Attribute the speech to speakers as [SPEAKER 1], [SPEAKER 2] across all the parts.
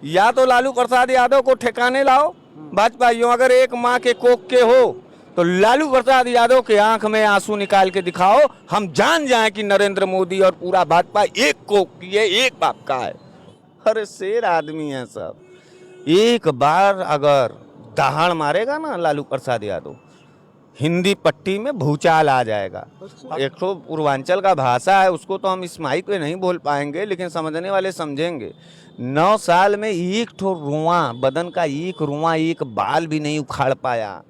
[SPEAKER 1] या तो लालू प्रसाद यादव को ठिकाने लाओ भाजपाइयों, अगर एक माँ के कोख के हो तो लालू प्रसाद यादव के आंख में आंसू निकाल के दिखाओ, हम जान जाएं कि नरेंद्र मोदी और पूरा भाजपा एक कोख की है, एक बाप का है। अरे शेर आदमी है सब। एक बार अगर दहाड़ मारेगा ना लालू प्रसाद यादव, हिंदी पट्टी में भूचाल आ जाएगा। एक तो पूर्वांचल का भाषा है, उसको तो हम इस माइक पे नहीं बोल पाएंगे, लेकिन समझने वाले समझेंगे। 9 साल में एक ठो रुआ, बदन का एक रुआ, एक बाल भी नहीं उखाड़ पाया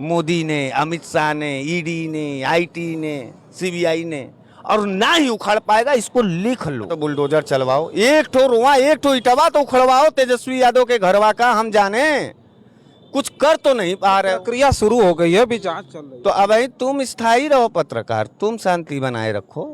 [SPEAKER 1] मोदी ने, अमित शाह ने, ईडी ने, आईटी ने, सीबीआई ने, और ना ही उखाड़ पाएगा। इसको लिख लो। तो बुलडोजर चलवाओ, एक ठो रुआ, एक ठो इटवा तो उखड़वाओ तेजस्वी यादव के घरवा का, हम जाने कुछ कर तो नहीं पा रहे।
[SPEAKER 2] प्रक्रिया शुरू हो गई है, अभी जांच चल रही है।
[SPEAKER 1] तो अब तुम स्थायी रहो पत्रकार, तुम शांति बनाए रखो।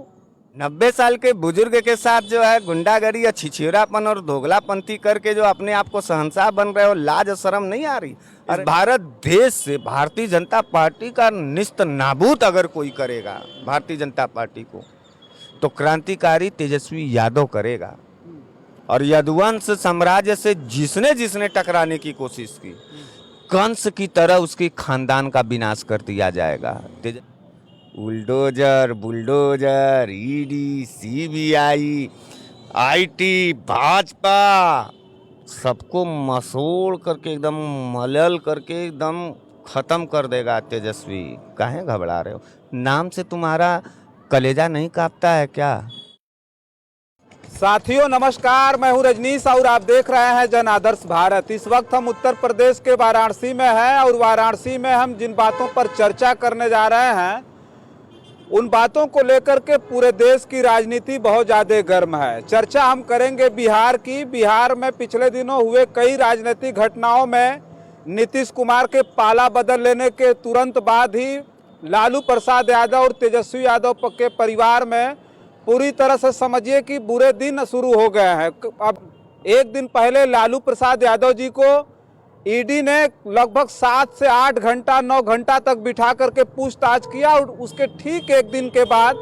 [SPEAKER 1] 90 साल के बुजुर्ग के साथ जो है गुंडागर्दी या छिछेरापन और दोगलापंथी करके जो अपने आप को शहंशाह बन रहे हो, लाज शर्म नहीं आ रही? अरे भारत देश से भारतीय जनता पार्टी का निस्त नाबूद अगर कोई करेगा भारतीय जनता पार्टी को, तो क्रांतिकारी तेजस्वी यादव करेगा। और यदुवंश साम्राज्य से जिसने जिसने टकराने की कोशिश की, कंस की तरह उसके खानदान का विनाश कर दिया जाएगा। Bulldozer bulldozer, ED, CBI, IT, Bhajpa, सबको मसोड़ करके एकदम मलल करके एकदम खत्म कर देगा तेजस्वी। काहे घबरा रहे हो? नाम से तुम्हारा कलेजा नहीं कांपता है क्या?
[SPEAKER 2] साथियों नमस्कार, मैं हूं रजनीश और आप देख रहे हैं जन आदर्श भारत। इस वक्त हम उत्तर प्रदेश के वाराणसी में हैं और वाराणसी में हम जिन बातों पर चर्चा करने जा रहे हैं, उन बातों को लेकर के पूरे देश की राजनीति बहुत ज़्यादा गर्म है। चर्चा हम करेंगे बिहार की। बिहार में पिछले दिनों हुए कई राजनीतिक घटनाओं में नीतीश कुमार के पाला बदल लेने के तुरंत बाद ही लालू प्रसाद यादव और तेजस्वी यादव के परिवार में पूरी तरह से समझिए कि बुरे दिन शुरू हो गए हैं। अब एक दिन पहले लालू प्रसाद यादव जी को ईडी ने लगभग 7 से 8 घंटा 9 घंटा तक बिठा करके पूछताछ किया और उसके ठीक एक दिन के बाद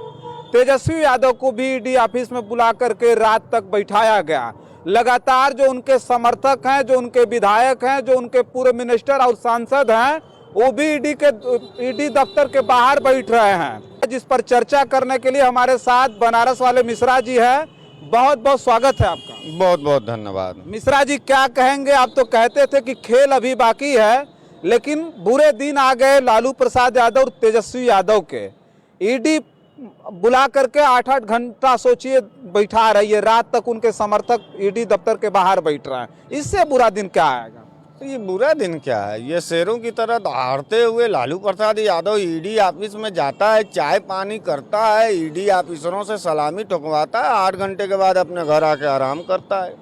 [SPEAKER 2] तेजस्वी यादव को भी ईडी ऑफिस में बुला करके रात तक बैठाया गया। लगातार जो उनके समर्थक हैं, जो उनके विधायक हैं, जो उनके पूर्व मिनिस्टर और सांसद हैं, वो भी ईडी दफ्तर के बाहर बैठ रहे हैं। जिस पर चर्चा करने के लिए हमारे साथ बनारस वाले मिश्रा जी हैं। बहुत बहुत स्वागत है आपका।
[SPEAKER 1] बहुत बहुत धन्यवाद।
[SPEAKER 2] मिश्रा जी, क्या कहेंगे? आप तो कहते थे कि खेल अभी बाकी है, लेकिन बुरे दिन आ गए लालू प्रसाद यादव और तेजस्वी यादव के। ईडी बुला करके 8-8 घंटा सोचिए बैठा रही है, रात तक उनके समर्थक ईडी दफ्तर के बाहर बैठ रहे हैं। इससे बुरा दिन क्या आएगा?
[SPEAKER 1] तो ये बुरा दिन क्या है? ये शेरों की तरह दहाड़ते हुए लालू प्रसाद यादव ईडी ऑफिस में जाता है, चाय पानी करता है, ईडी ऑफिसरों से सलामी ठुकवाता है, 8 घंटे के बाद अपने घर आके आराम करता है।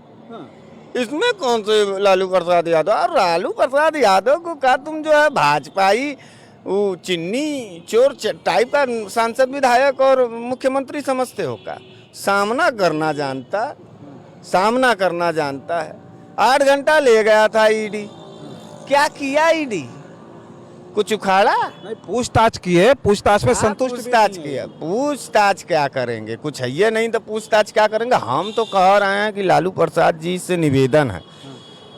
[SPEAKER 1] इसमें कौन से लालू प्रसाद यादव? और लालू प्रसाद यादव को का तुम जो है भाजपाई वो चिन्नी चोर टाइप का सांसद विधायक और मुख्यमंत्री समझते हो का? सामना करना जानता है। 8 घंटा ले गया था ईडी। क्या किया ईडी? कुछ उखाड़ा
[SPEAKER 2] नहीं, पूछताछ की है, पूछताछ में संतुष्ट
[SPEAKER 1] पूछताछ किया। पूछताछ क्या करेंगे? कुछ है ये नहीं तो पूछताछ क्या करेंगे? हम तो कह रहे हैं कि लालू प्रसाद जी से निवेदन है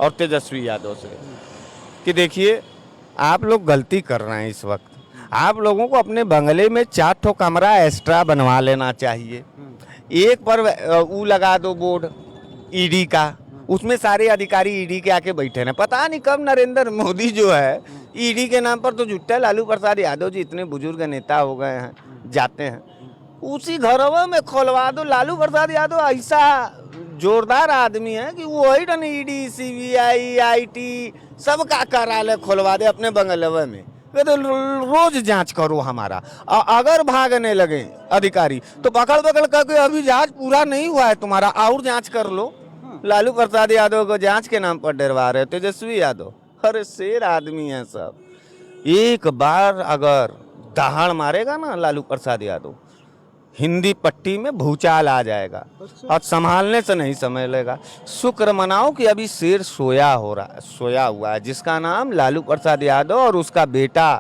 [SPEAKER 1] और तेजस्वी यादव से कि देखिए, आप लोग गलती कर रहे हैं। इस वक्त आप लोगों को अपने बंगले में 4 ठो कमरा एक्स्ट्रा बनवा लेना चाहिए। एक पर वो लगा दो बोर्ड ईडी का, उसमें सारे अधिकारी ईडी के आके बैठे हैं। पता नहीं कब नरेंद्र मोदी जो है ईडी के नाम पर तो जुट्टा लालू प्रसाद यादव जी इतने बुजुर्ग नेता हो गए हैं, जाते हैं उसी घरों में खोलवा दो। लालू प्रसाद यादव ऐसा जोरदार आदमी है कि वो ही ईडी, सीबीआई, आईटी सबका कार्यालय खोलवा दे अपने बंगलवे में। तो रोज जांच करो हमारा। अगर भागने लगे अधिकारी तो पकड़ करके अभी जांच पूरा नहीं हुआ है तुम्हारा, और जांच कर लो। लालू प्रसाद यादव को जांच के नाम पर डरवा रहे तेजस्वी यादव। अरे शेर आदमी है सब। एक बार अगर दहाड़ मारेगा ना लालू प्रसाद यादव, हिंदी पट्टी में भूचाल आ जाएगा और संभालने से नहीं संभलेगा। शुक्र मनाओ कि अभी शेर सोया हुआ है, जिसका नाम लालू प्रसाद यादव और उसका बेटा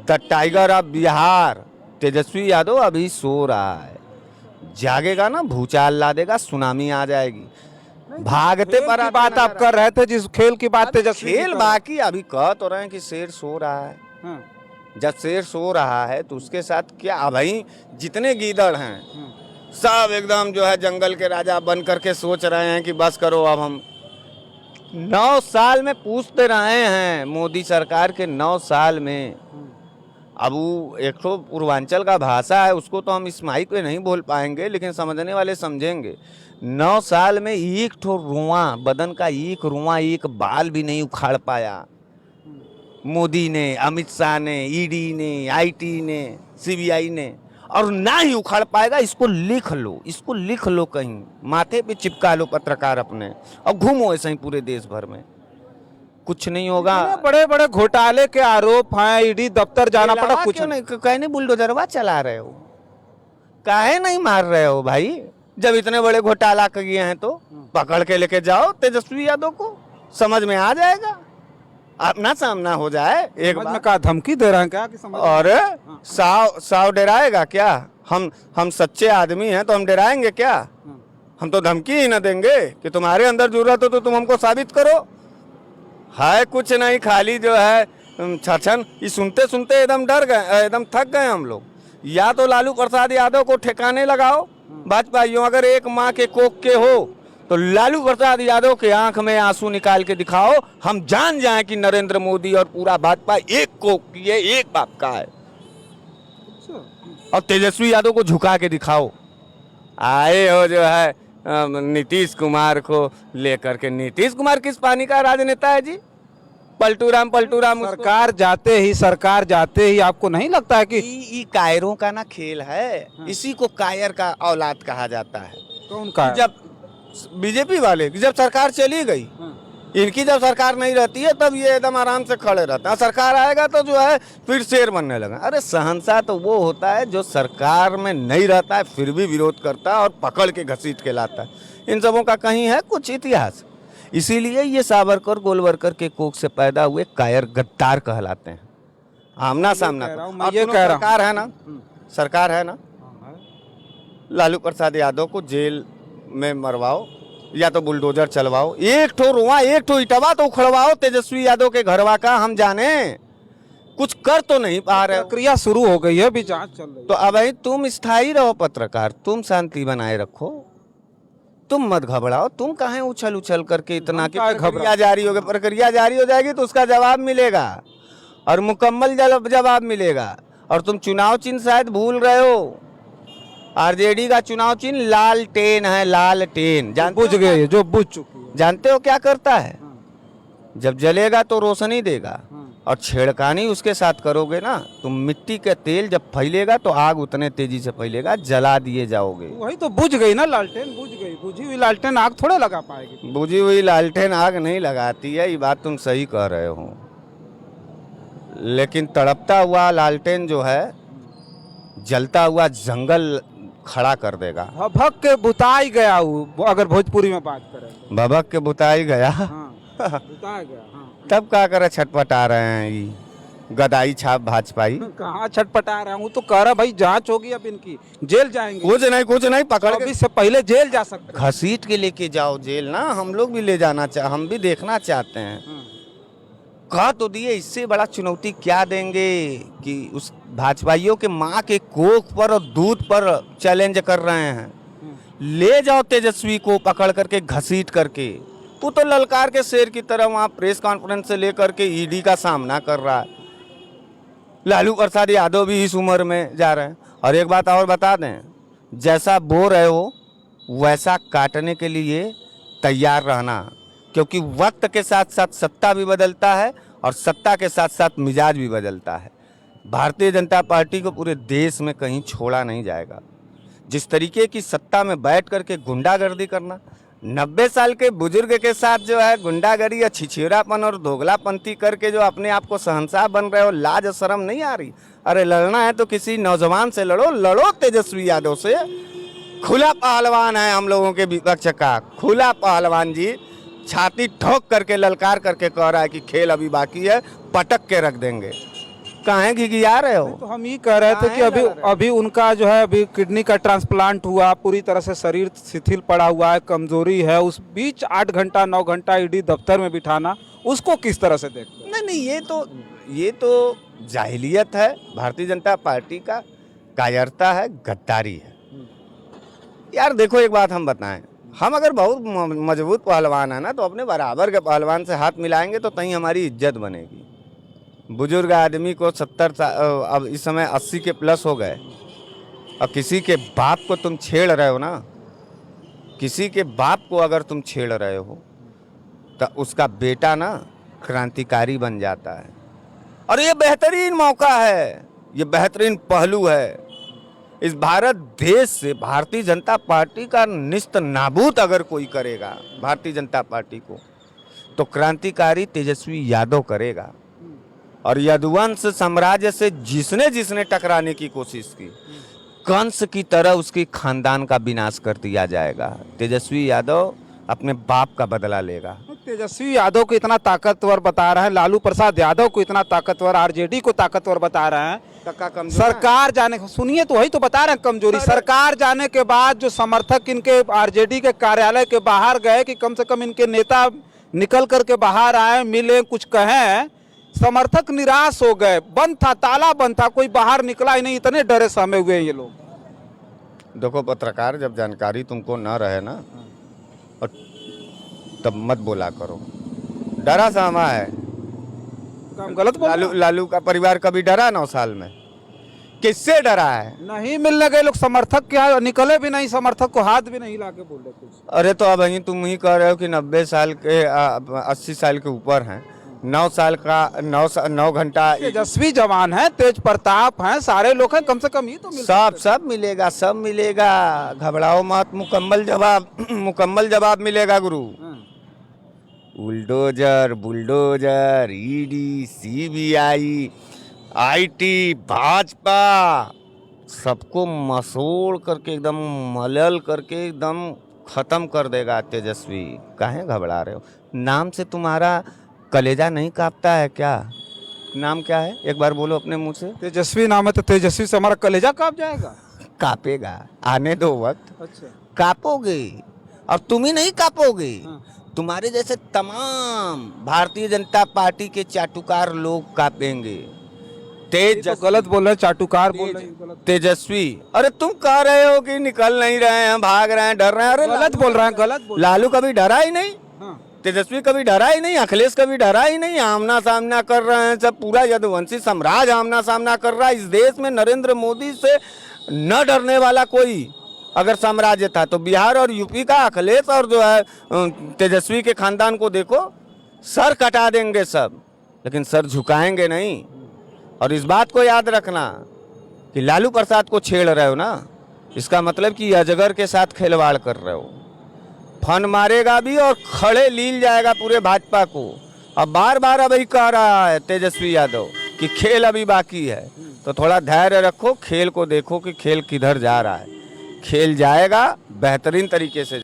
[SPEAKER 1] the tiger of Bihar Tejashwi Yadav अभी सो रहा है। जागेगा ना, भूचाल ला देगा, सुनामी आ जाएगी। भागते पर
[SPEAKER 2] की बात आप कर रहे थे, जिस खेल की बात तेजस्वी
[SPEAKER 1] खेल बाकी अभी कह तो रहे हैं कि शेर सो रहा है।
[SPEAKER 2] हाँ,
[SPEAKER 1] जब शेर सो रहा है तो उसके साथ क्या, भाई जितने गीदड़ हैं
[SPEAKER 2] हाँ,
[SPEAKER 1] सब एकदम जो है जंगल के राजा बन करके सोच रहे हैं कि बस करो अब हम 9 साल में पूछते रहे हैं, मोदी सरकार के 9 साल में। अब वो एक तो पूर्वांचल का भाषा है, उसको तो हम इस माइक पे नहीं बोल पाएंगे, लेकिन समझने वाले समझेंगे। 9 साल में एक ठो रुआ, बदन का एक रुआ, एक बाल भी नहीं उखाड़ पाया मोदी ने, अमित शाह ने, ईडी ने, आईटी ने, सीबीआई ने, और ना ही उखाड़ पाएगा। इसको लिख लो, इसको लिख लो, कहीं माथे पे चिपका लो पत्रकार अपने, और घूमो ऐसे ही पूरे देश भर में, कुछ नहीं होगा।
[SPEAKER 2] बड़े बड़े घोटाले के आरोप हैं, ईडी दफ्तर जाना पड़ा, कुछ
[SPEAKER 1] क्यों नहीं, काहे नहीं बुलडोजरवा चला रहे हो, काहे नहीं मार रहे हो भाई? जब इतने बड़े घोटाला किए हैं तो पकड़ के लेके जाओ तेजस्वी यादव को, समझ में आ जाएगा, अपना सामना हो जाए एक
[SPEAKER 2] समझ
[SPEAKER 1] बार।
[SPEAKER 2] में कहा धमकी दे रहे हैं क्या कि समझ
[SPEAKER 1] और साव डराएगा क्या? हम सच्चे आदमी हैं तो हम डराएंगे क्या? हम तो धमकी ही ना देंगे कि तुम्हारे अंदर जरूरत हो तो तुम हमको साबित करो। है कुछ नहीं, खाली जो है छछन। ये सुनते सुनते एकदम डर गए, एकदम थक गए हम लोग। या तो लालू प्रसाद यादव को ठिकाने लगाओ भाजपाइयों, अगर एक माँ के कोख के हो तो लालू प्रसाद यादव के आंख में आंसू निकाल के दिखाओ, हम जान जाएं कि नरेंद्र मोदी और पूरा भाजपा एक कोख की है, एक बाप का है। और तेजस्वी यादव को झुका के दिखाओ। आए हो जो है नीतीश कुमार को लेकर के। नीतीश कुमार किस पानी का राजनेता है जी? पलटू राम
[SPEAKER 2] सरकार जाते ही आपको नहीं लगता है कि
[SPEAKER 1] ये कायरों का ना खेल है। इसी को कायर का औलाद कहा जाता है।
[SPEAKER 2] कौन का?
[SPEAKER 1] जब बीजेपी वाले की जब सरकार चली गई, इनकी जब सरकार नहीं रहती है तब ये एकदम आराम से खड़े रहते हैं, सरकार आएगा तो जो है फिर शेर बनने लगा। अरे शहंशाह तो वो होता है जो सरकार में नहीं रहता है फिर भी विरोध करता है और पकड़ के घसीट के लाता है। इन सबों का कहीं है कुछ इतिहास। इसीलिए ये सावरकर गोलवरकर के कोख से पैदा हुए कायर गद्दार कहलाते हैं। आमना सामना
[SPEAKER 2] ये कह रहा हूं।
[SPEAKER 1] सरकार है ना, सरकार है ना, लालू प्रसाद यादव को जेल में मरवाओ या तो बुलडोजर चलवाओ, एक ठो रुआ, एक ठो इटवा तो उखड़वाओ तेजस्वी यादव के घरवा का। हम जाने कुछ कर तो नहीं पा रहे।
[SPEAKER 2] प्रक्रिया शुरू हो गई है, अभी जांच चल रही है।
[SPEAKER 1] तो अब भाई तुम स्थायी रहो पत्रकार, तुम शांति बनाए रखो, तुम मत घबराओ। तुम काहे उछल उछल करके इतना कि प्रक्रिया जारी होगी, प्रक्रिया जारी हो जाएगी तो उसका जवाब मिलेगा और मुकम्मल जवाब मिलेगा। और तुम चुनाव चिन्ह शायद भूल रहे हो। आरजेडी का चुनाव चिन्ह लालटेन है, लालटेन।
[SPEAKER 2] बुझ गए, जो बुझ चुकी है।
[SPEAKER 1] जानते हो क्या करता है? जब जलेगा तो रोशनी देगा, और छेड़खानी उसके साथ करोगे ना तो मिट्टी का तेल जब फैलेगा तो आग उतने तेजी से फैलेगा, जला दिए जाओगे।
[SPEAKER 2] वही तो बुझ गई ना, लालटेन बुझ गई। बुझी हुई लालटेन आग थोड़े लगा पाएगी।
[SPEAKER 1] बुझी हुई लालटेन आग नहीं लगाती है, ये बात तुम सही कह रहे हो। लेकिन तड़पता हुआ लालटेन जो है जलता हुआ जंगल खड़ा कर देगा।
[SPEAKER 2] भभक के बुताई गया वो, अगर भोजपुरी में बात करें।
[SPEAKER 1] भभक के बुताई गया।
[SPEAKER 2] बुताई गया, हाँ।
[SPEAKER 1] तब क्या करे छटपटा रहे हैं ये गदाई छाप भाजपाई।
[SPEAKER 2] कहाँ छटपटा रहा हूँ, तो कह रहा भाई जांच होगी अब इनकी, जेल जाएंगे।
[SPEAKER 1] कुछ नहीं पकड़ के
[SPEAKER 2] इससे पहले जेल जा सकते।
[SPEAKER 1] घसीट के लेके जाओ जेल ना, हम लोग भी ले जाना हम भी देखना चाहते हैं। कह तो दिए, इससे बड़ा चुनौती क्या देंगे कि उस भाजपाइयों के माँ के कोख पर और दूध पर चैलेंज कर रहे हैं। ले जाओ तेजस्वी को पकड़ करके घसीट करके। वो तो ललकार के शेर की तरह वहाँ प्रेस कॉन्फ्रेंस से लेकर के ईडी का सामना कर रहा है। लालू प्रसाद यादव भी इस उम्र में जा रहे हैं। और एक बात और बता दें, जैसा बो रहे हो वैसा काटने के लिए तैयार रहना, क्योंकि वक्त के साथ साथ सत्ता भी बदलता है और सत्ता के साथ साथ मिजाज भी बदलता है। भारतीय जनता पार्टी को पूरे देश में कहीं छोड़ा नहीं जाएगा। जिस तरीके की सत्ता में बैठ करके गुंडागर्दी करना, 90 साल के बुजुर्ग के साथ जो है गुंडागर्दी या छिछेरापन और दोगलापंथी करके जो अपने आप को शहंशाह बन रहे हो, लाज शर्म नहीं आ रही? अरे लड़ना है तो किसी नौजवान से लड़ो तेजस्वी यादव से। खुला पहलवान है हम लोगों के विपक्ष का, खुला पहलवान जी। छाती ठोक करके ललकार करके कह रहा है कि खेल अभी बाकी है, पटक के रख देंगे। काहे घिघिया रहे हो?
[SPEAKER 2] तो हम ये कह रहे थे कि अभी उनका जो है अभी किडनी का ट्रांसप्लांट हुआ, पूरी तरह से शरीर शिथिल पड़ा हुआ है, कमजोरी है, उस बीच 8 घंटा 9 घंटा ईडी दफ्तर में बिठाना, उसको किस तरह से देखते हैं?
[SPEAKER 1] नहीं, ये तो जाहिलियत है, भारतीय जनता पार्टी का कायरता है, गद्दारी है। यार देखो, एक बात हम बताएं, हम अगर बहुत मजबूत पहलवान है ना, तो अपने बराबर के पहलवान से हाथ मिलाएंगे तो तहीं हमारी इज्जत बनेगी। बुजुर्ग आदमी को 70 साल, अब इस समय 80 के प्लस हो गए, और किसी के बाप को तुम छेड़ रहे हो ना, किसी के बाप को अगर तुम छेड़ रहे हो तो उसका बेटा ना क्रांतिकारी बन जाता है। और ये बेहतरीन मौका है, ये बेहतरीन पहलू है। इस भारत देश से भारतीय जनता पार्टी का निस्त नाबूद अगर कोई करेगा भारतीय जनता पार्टी को, तो क्रांतिकारी तेजस्वी यादव करेगा। और यदुवंश साम्राज्य से जिसने जिसने टकराने की कोशिश की, कंस की तरह उसकी खानदान का विनाश कर दिया जाएगा। तेजस्वी यादव अपने बाप का बदला लेगा।
[SPEAKER 2] तेजस्वी यादव को इतना ताकतवर बता रहे हैं, लालू प्रसाद यादव को इतना ताकतवर, आरजेडी को ताकतवर बता रहे हैं। सरकार जाने, सुनिए तो वही तो बता रहे हैं कमजोरी। सरकार जाने के बाद जो समर्थक इनके आरजेडी के कार्यालय के बाहर गए कि कम से कम इनके नेता निकल करके बाहर आए, मिले, कुछ कहें, समर्थक निराश हो गए। बंद था, ताला बंद था, कोई बाहर निकला ही नहीं, इतने डरे सहमे हुए हैं ये लोग।
[SPEAKER 1] देखो पत्रकार, जब जानकारी तुमको न रहे ना, और तब मत बोला करो। डरा सहमा है,
[SPEAKER 2] गलत बोल।
[SPEAKER 1] लालू का परिवार कभी डरा 9 साल में? किससे डरा है?
[SPEAKER 2] नहीं मिलने गए लोग, समर्थक क्या निकले भी नहीं, समर्थक को हाथ भी नहीं लाके बोले कुछ।
[SPEAKER 1] अरे तो अब तुम ही कह रहे हो कि 90 साल के 80 साल के ऊपर हैं, 9 साल का 9 घंटा।
[SPEAKER 2] तेजस्वी जवान है, तेज प्रताप हैं, सारे लोग हैं, कम से कम ही तो
[SPEAKER 1] सब मिलेगा, सब मिलेगा, घबराओ मत। मुकम्मल जवाब मिलेगा गुरु। Bulldozer, ED, CBI, IT, Bhajpa, सबको मसोड़ करके एकदम मलल करके एकदम खत्म कर देगा तेजस्वी। काहे घबरा रहे हो? नाम से तुम्हारा कलेजा नहीं कांपता है क्या? नाम क्या है, एक बार बोलो अपने मुंह से।
[SPEAKER 2] तेजस्वी नाम है, तो तेजस्वी से हमारा कलेजा कांप जाएगा?
[SPEAKER 1] कांपेगा, आने दो वक्त।
[SPEAKER 2] अच्छा,
[SPEAKER 1] कांपोगे। और तुम ही नहीं कांपोगे, तुम्हारे जैसे तमाम भारतीय जनता पार्टी के चाटुकार लोग कांपेंगे।
[SPEAKER 2] तो गलत बोल रहे, चाटुकार बोल रहे,
[SPEAKER 1] तेजस्वी। अरे तुम कह रहे हो कि निकल नहीं रहे हैं, भाग रहे हैं, डर रहे हैं। अरे
[SPEAKER 2] गलत बोल रहे हैं, गलत।
[SPEAKER 1] लालू कभी डरा ही नहीं, तेजस्वी कभी डरा ही नहीं, अखिलेश कभी डरा ही नहीं। आमना सामना कर रहे हैं सब, पूरा यदुवंशी साम्राज्य आमना सामना कर रहा है। इस देश में नरेंद्र मोदी से न डरने वाला कोई अगर साम्राज्य था तो बिहार और यूपी का अखिलेश और जो है तेजस्वी के खानदान को देखो, सर कटा देंगे सब, लेकिन सर झुकाएंगे नहीं। और इस बात को याद रखना कि लालू प्रसाद को छेड़ रहे हो ना, इसका मतलब कि अजगर के साथ खिलवाड़ कर रहे हो। फन मारेगा भी और खड़े लील जाएगा पूरे भाजपा को। अब बार बार अभी कह रहा है तेजस्वी यादव कि खेल अभी बाकी है, तो थोड़ा धैर्य रखो, खेल को देखो कि खेल किधर जा रहा है। खेल जाएगा, बेहतरीन तरीके से।